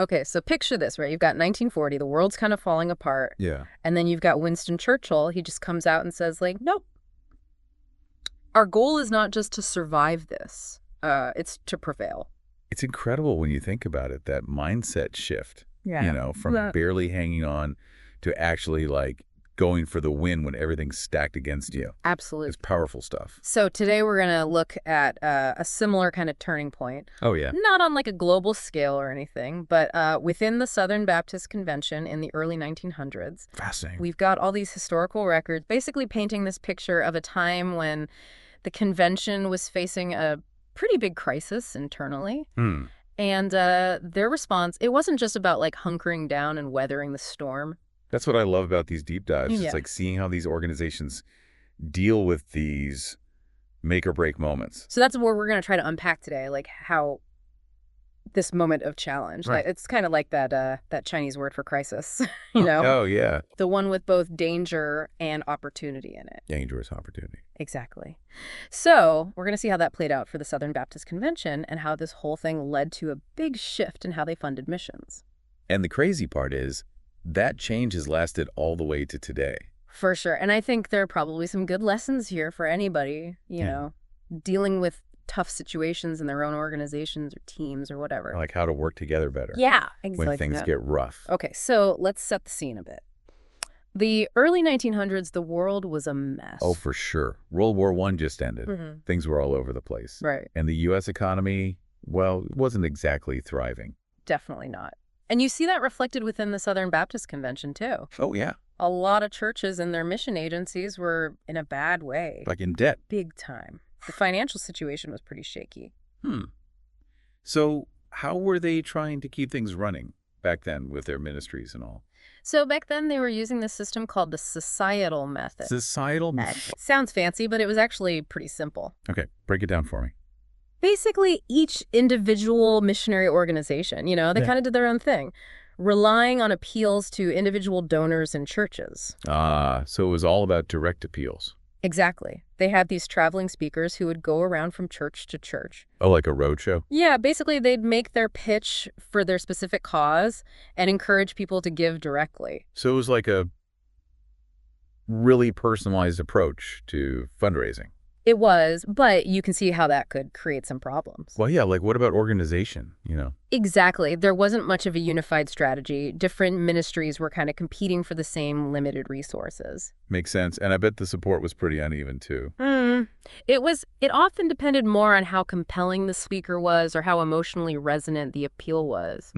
Okay, so picture this, right? You've got 1940, the world's kind of falling apart. Yeah. And then you've got Winston Churchill. He just comes out and says, like, nope, our goal is not just to survive this. It's to prevail. It's incredible when you think about it, that mindset shift, from barely hanging on to actually like going for the win when everything's stacked against you. Absolutely. It's powerful stuff. So today we're going to look at a similar kind of turning point. Oh, yeah. Not on like a global scale or anything, but within the Southern Baptist Convention in the early 1900s. Fascinating. We've got all these historical records basically painting this picture of a time when the convention was facing a pretty big crisis internally. And their response, it wasn't just about like hunkering down and weathering the storm. That's what I love about these deep dives. Yeah. It's like seeing how these organizations deal with these make or break moments. So that's what we're going to try to unpack today, like how this moment of challenge. Right. It's kind of like that Chinese word for crisis, you know? Oh, yeah. The one with both danger and opportunity in it. Dangerous opportunity. Exactly. So we're going to see how that played out for the Southern Baptist Convention and how this whole thing led to a big shift in how they funded missions. And the crazy part is that change has lasted all the way to today. For sure. And I think there are probably some good lessons here for anybody, you know, dealing with tough situations in their own organizations or teams or whatever. Like how to work together better. Yeah, exactly. When things get rough. Okay, so let's set the scene a bit. The early 1900s, the world was a mess. Oh, for sure. World War I just ended. Things were all over the place. Right. And the U.S. economy, well, it wasn't exactly thriving. Definitely not. And you see that reflected within the Southern Baptist Convention, too. Oh, yeah. A lot of churches and their mission agencies were in a bad way. Like in debt. Big time. The financial situation was pretty shaky. So how were they trying to keep things running back then with their ministries and all? So back then they were using this system called the societal method. Societal method. Sounds fancy, but it was actually pretty simple. Okay, break it down for me. Basically, each individual missionary organization, you know, they kind of did their own thing, relying on appeals to individual donors and churches. So it was all about direct appeals. Exactly. They had these traveling speakers who would go around from church to church. Oh, like a road show? Yeah, basically they'd make their pitch for their specific cause and encourage people to give directly. So it was like a really personalized approach to fundraising. It was, but you can see how that could create some problems. Well, yeah, like what about organization, Exactly. There wasn't much of a unified strategy. Different ministries were kind of competing for the same limited resources. Makes sense. And I bet the support was pretty uneven, too. It often depended more on how compelling the speaker was or how emotionally resonant the appeal was.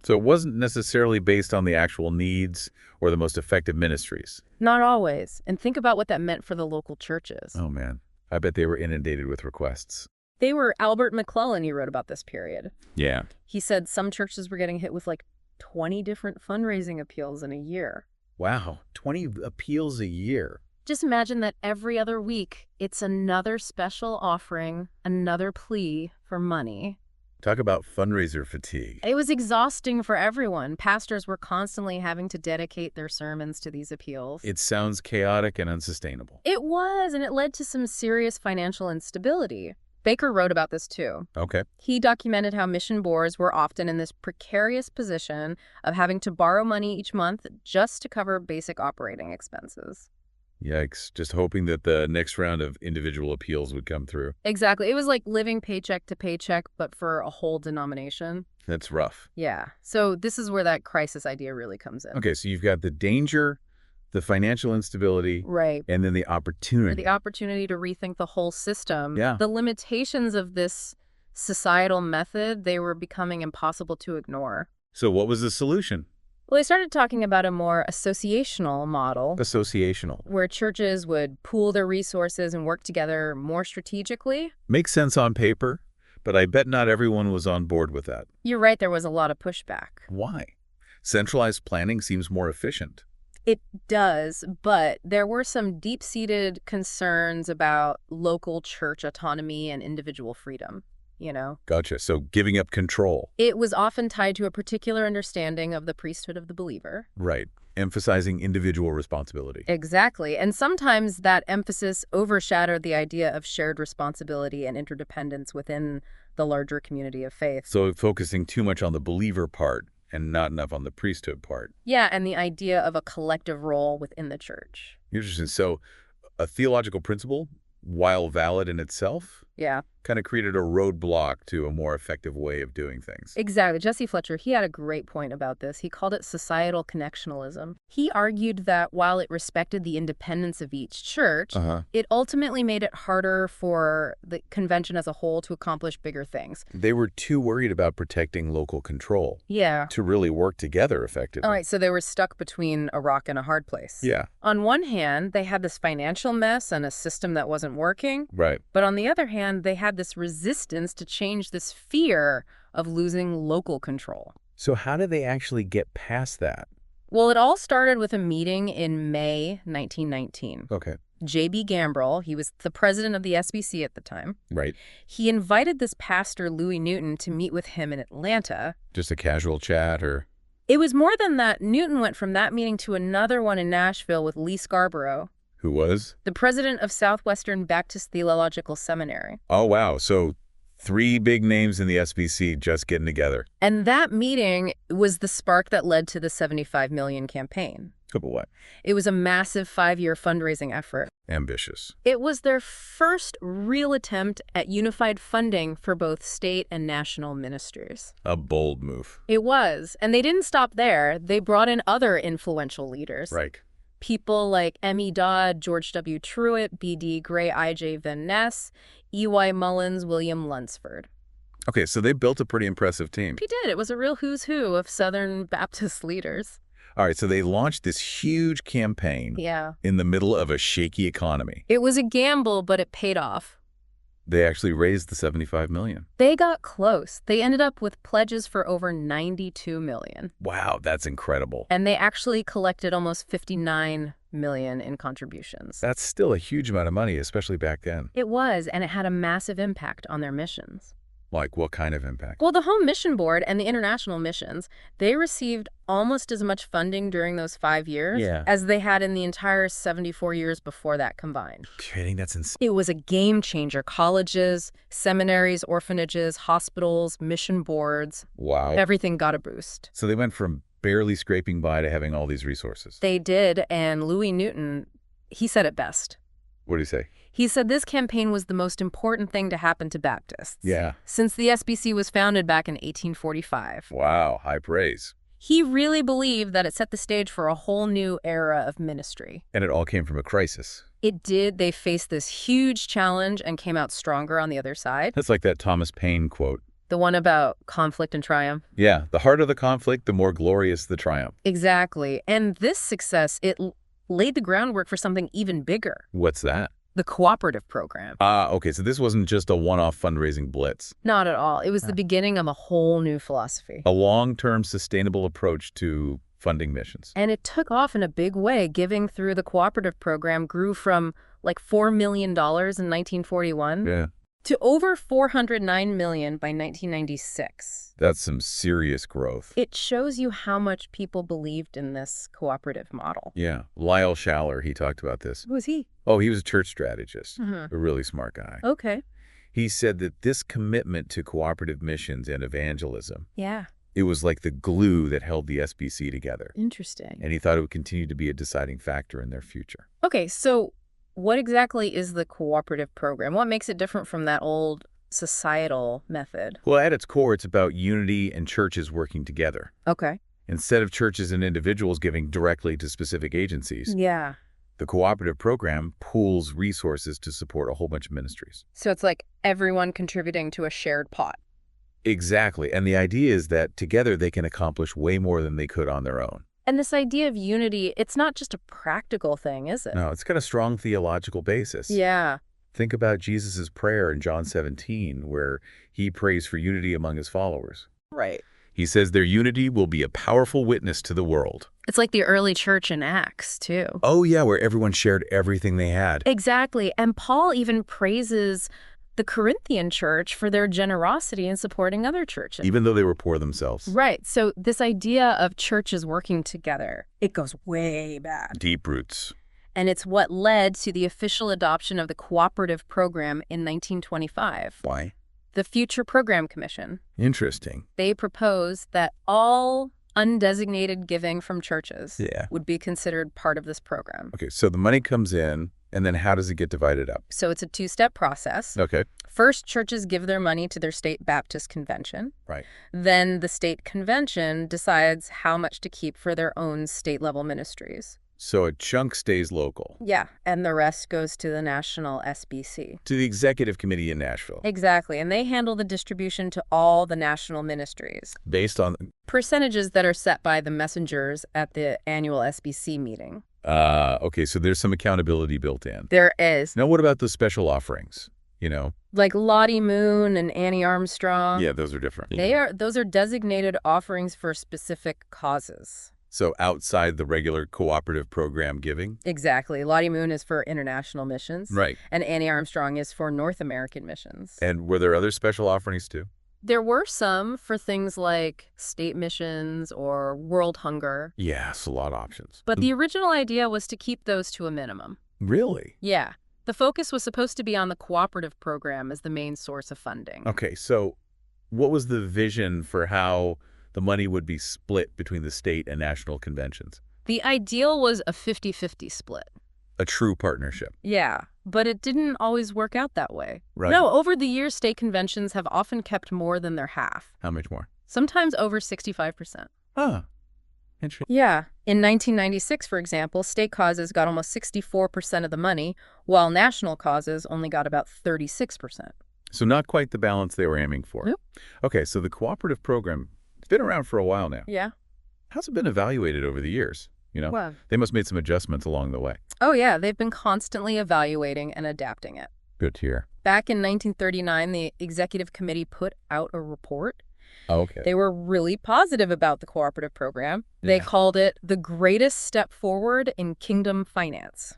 So it wasn't necessarily based on the actual needs or the most effective ministries. Not always. And think about what that meant for the local churches. Oh, man. I bet they were inundated with requests. They were. Albert McClellan, he wrote about this period. Yeah. He said some churches were getting hit with like 20 different fundraising appeals in a year. Wow. 20 appeals a year. Just imagine that every other week, it's another special offering, another plea for money. Talk about fundraiser fatigue. It was exhausting for everyone. Pastors were constantly having to dedicate their sermons to these appeals. It sounds chaotic and unsustainable. It was, and it led to some serious financial instability. Baker wrote about this too. Okay. He documented how mission boards were often in this precarious position of having to borrow money each month just to cover basic operating expenses. Yikes. Just hoping that the next round of individual appeals would come through. Exactly. It was like living paycheck to paycheck, but for a whole denomination. That's rough. Yeah. So this is where that crisis idea really comes in. Okay, so you've got the danger, the financial instability, right, and then the opportunity. The opportunity to rethink the whole system. Yeah. The limitations of this societal method, they were becoming impossible to ignore. So what was the solution? Well, they started talking about a more associational model. Associational. Where churches would pool their resources and work together more strategically. Makes sense on paper, but I bet not everyone was on board with that. You're right, there was a lot of pushback. Why? Centralized planning seems more efficient. It does, but there were some deep-seated concerns about local church autonomy and individual freedom. Gotcha. So giving up control. It was often tied to a particular understanding of the priesthood of the believer. Right. emphasizing individual responsibility. Exactly. And sometimes that emphasis overshadowed the idea of shared responsibility and interdependence within the larger community of faith. So focusing too much on the believer part and not enough on the priesthood part. Yeah, and the idea of a collective role within the church. Interesting. So a theological principle, while valid in itself, Yeah. kind of created a roadblock to a more effective way of doing things. Exactly. Jesse Fletcher, he had a great point about this. He called it societal connectionalism. He argued that while it respected the independence of each church, it ultimately made it harder for the convention as a whole to accomplish bigger things. They were too worried about protecting local control. Yeah. To really work together effectively. All right, so they were stuck between a rock and a hard place. Yeah. On one hand, they had this financial mess and a system that wasn't working. Right. But on the other hand, they had this resistance to change, this fear of losing local control. So how did they actually get past that? Well, it all started with a meeting in May 1919. Okay. J.B. Gambrell, he was the president of the SBC at the time. Right. He invited this pastor, Louis Newton, to meet with him in Atlanta. Just a casual chat or? It was more than that. Newton went from that meeting to another one in Nashville with Lee Scarborough. Who was? The president of Southwestern Baptist Theological Seminary. Oh, wow. So 3 big names in the SBC just getting together. And that meeting was the spark that led to the $75 million campaign. But what? It was a massive 5-year fundraising effort. Ambitious. It was their first real attempt at unified funding for both state and national ministries. A bold move. It was. And they didn't stop there. They brought in other influential leaders. Right. People like M.E. Dodd, George W. Truett, B.D. Gray, I.J. Van Ness, E.Y. Mullins, William Lunsford. Okay, so they built a pretty impressive team. He did. It was a real who's who of Southern Baptist leaders. All right, so they launched this huge campaign in the middle of a shaky economy. It was a gamble, but it paid off. They actually raised the $75 million. They got close. They ended up with pledges for over $92 million. Wow, that's incredible. And they actually collected almost $59 million in contributions. That's still a huge amount of money, especially back then. It was, and it had a massive impact on their missions. Like what kind of impact? Well, the Home Mission Board and the international missions, they received almost as much funding during those 5 years as they had in the entire 74 years before that combined. Kidding, that's insane. It was a game changer. Colleges, seminaries, orphanages, hospitals, mission boards. Wow. Everything got a boost. So they went from barely scraping by to having all these resources. They did, and Louis Newton, he said it best. What did he say? He said this campaign was the most important thing to happen to Baptists. Yeah. Since the SBC was founded back in 1845. Wow, high praise. He really believed that it set the stage for a whole new era of ministry. And it all came from a crisis. It did. They faced this huge challenge and came out stronger on the other side. That's like that Thomas Paine quote. The one about conflict and triumph. Yeah, the harder the conflict, the more glorious the triumph. Exactly. And this success, it laid the groundwork for something even bigger. What's that? The Cooperative Program. Okay, so this wasn't just a one-off fundraising blitz. Not at all. It was the beginning of a whole new philosophy. A long-term sustainable approach to funding missions. And it took off in a big way. Giving through the Cooperative Program grew from like $4 million in 1941 to over $409 million by 1996. That's some serious growth. It shows you how much people believed in this cooperative model. Yeah. Lyle Schaller, he talked about this. Who was he? Oh, he was a church strategist, a really smart guy. Okay. He said that this commitment to cooperative missions and evangelism, it was like the glue that held the SBC together. Interesting. And he thought it would continue to be a deciding factor in their future. Okay, so what exactly is the Cooperative Program? What makes it different from that old societal method? Well, at its core, it's about unity and churches working together. Okay. Instead of churches and individuals giving directly to specific agencies, the Cooperative Program pools resources to support a whole bunch of ministries. So it's like everyone contributing to a shared pot. Exactly. And the idea is that together they can accomplish way more than they could on their own. And this idea of unity, it's not just a practical thing, is it? No, it's got a strong theological basis. Yeah. Think about Jesus' prayer in John 17, where he prays for unity among his followers. Right. He says their unity will be a powerful witness to the world. It's like the early church in Acts, too. Oh, yeah, where everyone shared everything they had. Exactly. And Paul even praises the Corinthian church for their generosity in supporting other churches. Even though they were poor themselves. Right. So this idea of churches working together, it goes way back. Deep roots. And it's what led to the official adoption of the Cooperative Program in 1925. Why? The Future Program Commission. Interesting. They proposed that all undesignated giving from churches would be considered part of this program. Okay, so the money comes in, and then how does it get divided up? So it's a two-step process. Okay. First, churches give their money to their state Baptist convention. Right. Then the state convention decides how much to keep for their own state-level ministries. So a chunk stays local. Yeah, and the rest goes to the national SBC. To the executive committee in Nashville. Exactly, and they handle the distribution to all the national ministries. Based on percentages that are set by the messengers at the annual SBC meeting. Okay, so there's some accountability built in. There is. Now, what about the special offerings? You know? Like Lottie Moon and Annie Armstrong. Yeah, those are different. Those are designated offerings for specific causes. So outside the regular cooperative program giving? Exactly. Lottie Moon is for international missions. Right. And Annie Armstrong is for North American missions. And were there other special offerings too? There were some for things like state missions or world hunger. Yes, a lot of options. But the original idea was to keep those to a minimum. Really? Yeah. The focus was supposed to be on the cooperative program as the main source of funding. Okay, so what was the vision for how the money would be split between the state and national conventions? The ideal was a 50-50 split. A true partnership. Yeah, but it didn't always work out that way. Right. No, over the years, state conventions have often kept more than their half. How much more? Sometimes over 65%. Ah, interesting. Yeah. In 1996, for example, state causes got almost 64% of the money, while national causes only got about 36%. So not quite the balance they were aiming for. Nope. Okay, so the cooperative program, it's been around for a while now. Yeah. How's it been evaluated over the years? You know, Well, they must have made some adjustments along the way. oh, yeah. They've been constantly evaluating and adapting it. Good to hear. Back in 1939, the executive committee put out a report. Okay. They were really positive about the cooperative program. They called it the greatest step forward in kingdom finance.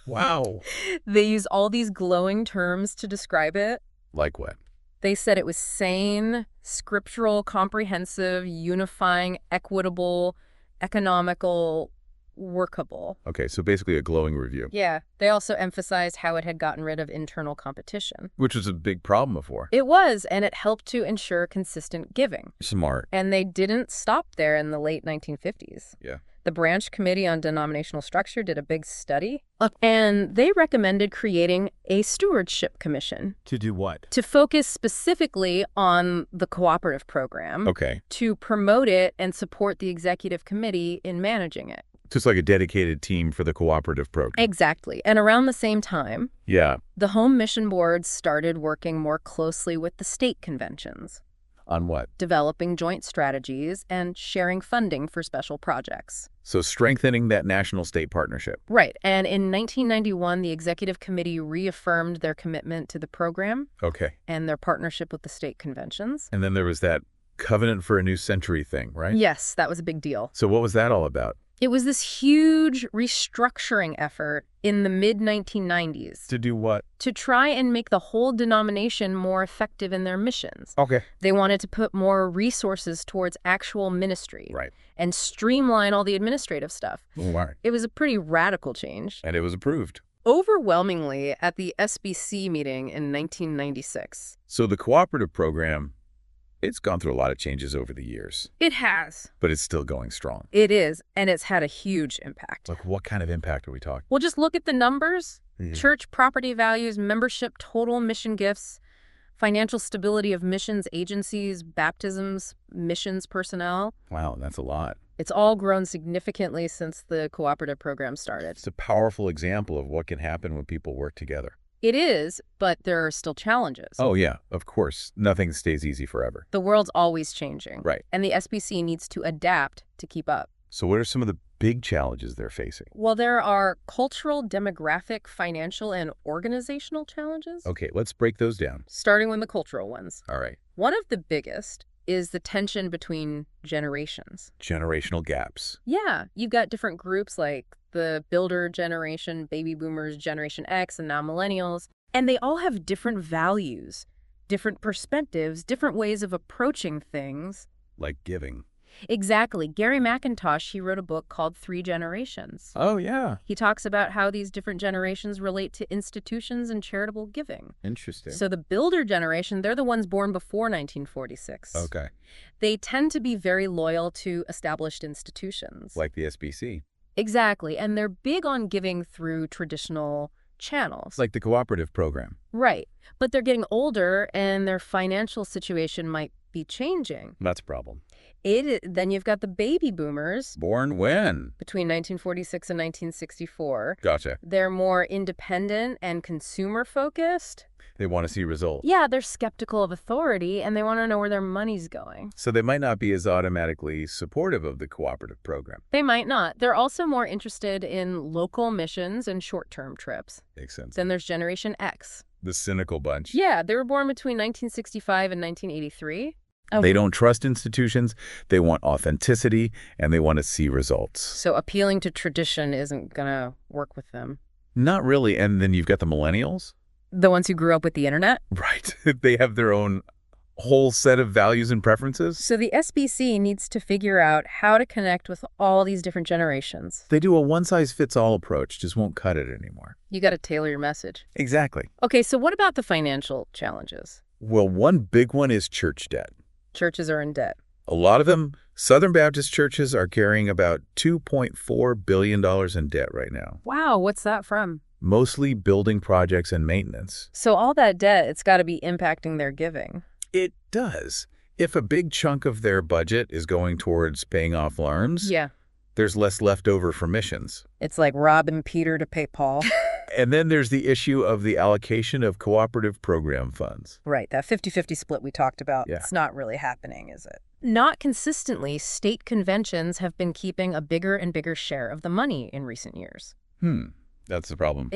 Wow. They use all these glowing terms to describe it. Like what? They said it was sane, scriptural, comprehensive, unifying, equitable, economical, workable. Okay, so basically a glowing review. Yeah. They also emphasized how it had gotten rid of internal competition. Which was a big problem before. It was, and it helped to ensure consistent giving. Smart. And they didn't stop there in the late 1950s. Yeah. The Branch Committee on Denominational Structure did a big study, and they recommended creating a stewardship commission. To do what? To focus specifically on the cooperative program. Okay. To promote it and support the executive committee in managing it. Just like a dedicated team for the cooperative program. Exactly. And around the same time, Yeah. the home mission boards started working more closely with the state conventions. On what? Developing joint strategies and sharing funding for special projects. So strengthening that national-state partnership. Right. And in 1991, the executive committee reaffirmed their commitment to the program Okay. and their partnership with the state conventions. And then there was that Covenant for a New Century thing, right? Yes, that was a big deal. So what was that all about? It was this huge restructuring effort in the mid-1990s. To do what? To try and make the whole denomination more effective in their missions. Okay. They wanted to put more resources towards actual ministry. Right. And streamline all the administrative stuff. All right. It was a pretty radical change. And it was approved. Overwhelmingly at the SBC meeting in 1996. So the cooperative program, it's gone through a lot of changes over the years. It has. But it's still going strong. It is, and it's had a huge impact. Like, what kind of impact are we talking? Well, just look at the numbers. Mhm. Church property values, membership, total mission gifts, financial stability of missions agencies, baptisms, missions personnel. Wow, that's a lot. It's all grown significantly since the cooperative program started. It's a powerful example of what can happen when people work together. It is, but there are still challenges. Oh, yeah, of course. Nothing stays easy forever. The world's always changing. Right. And the SBC needs to adapt to keep up. So what are some of the big challenges they're facing? Well, there are cultural, demographic, financial, and organizational challenges. Okay, let's break those down. Starting with the cultural ones. All right. One of the biggest is the tension between generations. Generational gaps. Yeah, you've got different groups like the builder generation, baby boomers, Generation X, and now millennials. And they all have different values, different perspectives, different ways of approaching things. Like giving. Exactly. Gary McIntosh, he wrote a book called 3 Generations. Oh, yeah. He talks about how these different generations relate to institutions and charitable giving. Interesting. So the builder generation, they're the ones born before 1946. Okay. They tend to be very loyal to established institutions. Like the SBC. Exactly. And they're big on giving through traditional channels. Like the Cooperative Program. Right. But they're getting older and their financial situation might be changing. That's a problem. Then you've got the baby boomers. Born when? Between 1946 and 1964. Gotcha. They're more independent and consumer-focused. They want to see results. Yeah, they're skeptical of authority, and they want to know where their money's going. So they might not be as automatically supportive of the Cooperative Program. They might not. They're also more interested in local missions and short-term trips. Makes sense. Then there's Generation X. The cynical bunch. Yeah, they were born between 1965 and 1983. They don't trust institutions, they want authenticity, and they want to see results. So appealing to tradition isn't going to work with them. Not really. And then you've got the millennials. The ones who grew up with the internet? Right. They have their own whole set of values and preferences. So the SBC needs to figure out how to connect with all these different generations. They do a one-size-fits-all approach, just won't cut it anymore. You got to tailor your message. Exactly. Okay, so what about the financial challenges? Well, one big one is church debt. Churches are in debt. A lot of them, Southern Baptist churches are carrying about $2.4 billion in debt right now. Wow, what's that from? Mostly building projects and maintenance. So all that debt, it's got to be impacting their giving. It does. If a big chunk of their budget is going towards paying off loans, yeah, there's less left over for missions. It's like robbing Peter to pay Paul. And then there's the issue of the allocation of Cooperative Program funds. Right, that 50-50 split we talked about. Yeah. It's not really happening, is it? Not consistently, state conventions have been keeping a bigger and bigger share of the money in recent years. That's the problem.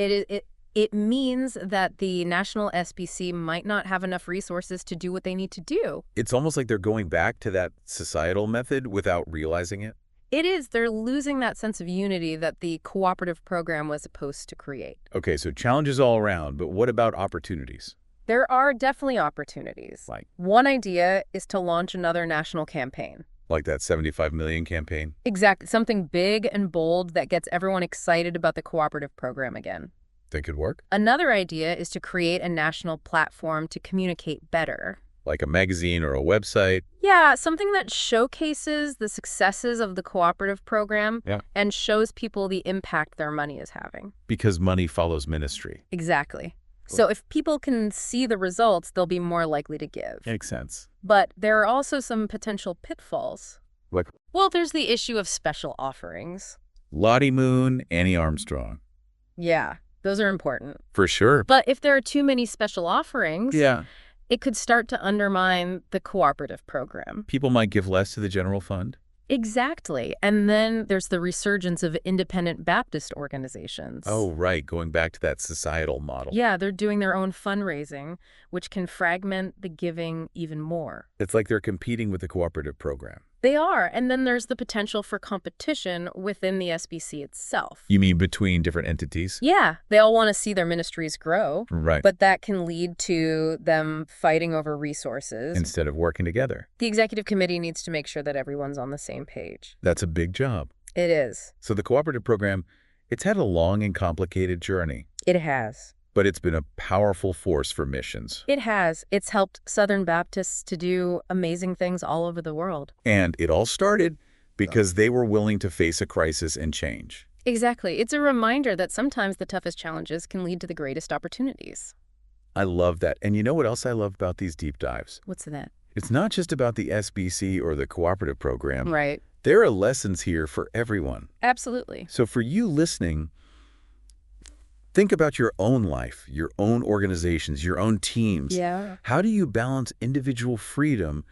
It means that the national SBC might not have enough resources to do what they need to do. It's almost like they're going back to that societal method without realizing it. It is. They're losing that sense of unity that the Cooperative Program was supposed to create. Okay, so challenges all around, but what about opportunities? There are definitely opportunities. Like? One idea is to launch another national campaign. Like that 75 million campaign? Exactly. Something big and bold that gets everyone excited about the Cooperative Program again. That could work? Another idea is to create a national platform to communicate better. Like a magazine or a website? Yeah, something that showcases the successes of the Cooperative Program and shows people the impact their money is having. Because money follows ministry. Exactly. So if people can see the results, they'll be more likely to give. Makes sense. But there are also some potential pitfalls. Like? Well, there's the issue of special offerings. Lottie Moon, Annie Armstrong. Yeah, those are important. For sure. But if there are too many special offerings, it could start to undermine the Cooperative Program. People might give less to the general fund. Exactly. And then there's the resurgence of independent Baptist organizations. Oh, right. Going back to that societal model. Yeah, they're doing their own fundraising, which can fragment the giving even more. It's like they're competing with the Cooperative Program. They are. And then there's the potential for competition within the SBC itself. You mean between different entities? Yeah. They all want to see their ministries grow. Right. But that can lead to them fighting over resources. Instead of working together. The executive committee needs to make sure that everyone's on the same page. That's a big job. It is. So the Cooperative Program, it's had a long and complicated journey. It has. But it's been a powerful force for missions. It has. It's helped Southern Baptists to do amazing things all over the world. And it all started because they were willing to face a crisis and change. Exactly. It's a reminder that sometimes the toughest challenges can lead to the greatest opportunities. I love that. And you know what else I love about these deep dives? What's that? It's not just about the SBC or the Cooperative Program. Right. There are lessons here for everyone. Absolutely. So for you listening, think about your own life, your own organizations, your own teams. Yeah. How do you balance individual freedom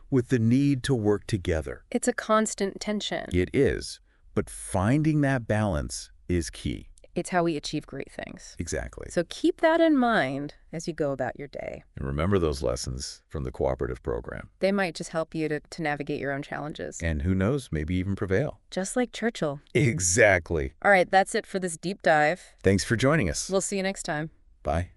with the need to work together? It's a constant tension. It is. But finding that balance is key. It's how we achieve great things. Exactly. So keep that in mind as you go about your day. And remember those lessons from the Cooperative Program. They might just help you to navigate your own challenges. And who knows, maybe even prevail. Just like Churchill. Exactly. All right, that's it for this deep dive. Thanks for joining us. We'll see you next time. Bye.